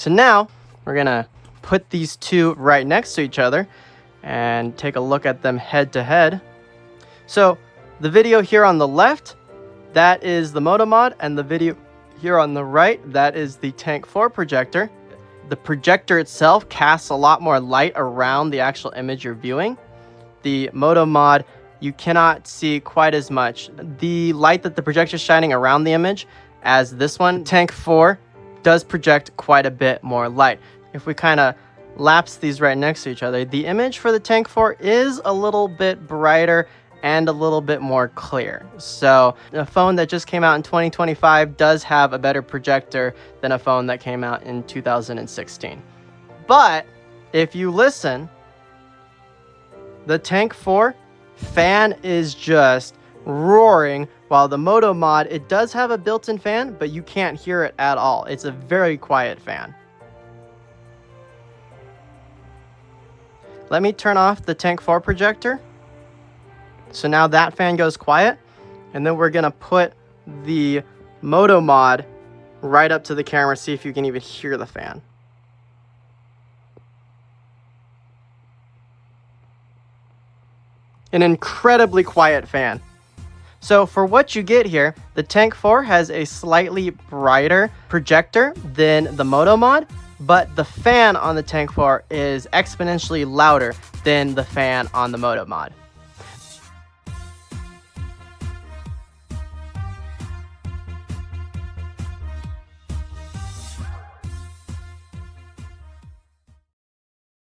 So now we're gonna put these two right next to each other and take a look at them head to head. So the video here on the left, that is the MotoMod, and the video here on the right, that is the Tank 4 projector. The projector itself casts a lot more light around the actual image you're viewing. The MotoMod, you cannot see quite as much. The light that the projector is shining around the image as this one, Tank 4, does project quite a bit more light. If we kind of lapse these right next to each other, the image for the Tank 4 is a little bit brighter and a little bit more clear. So a phone that just came out in 2025 does have a better projector than a phone that came out in 2016. But if you listen, the Tank 4 fan is just roaring, while the MotoMod, it does have a built-in fan, but you can't hear it at all. It's a very quiet fan. Let me turn off the Tank 4 projector. So now that fan goes quiet, and then we're gonna put the MotoMod right up to the camera, see if you can even hear the fan. An incredibly quiet fan. So for what you get here, the Tank 4 has a slightly brighter projector than the MotoMod, but the fan on the Tank 4 is exponentially louder than the fan on the MotoMod.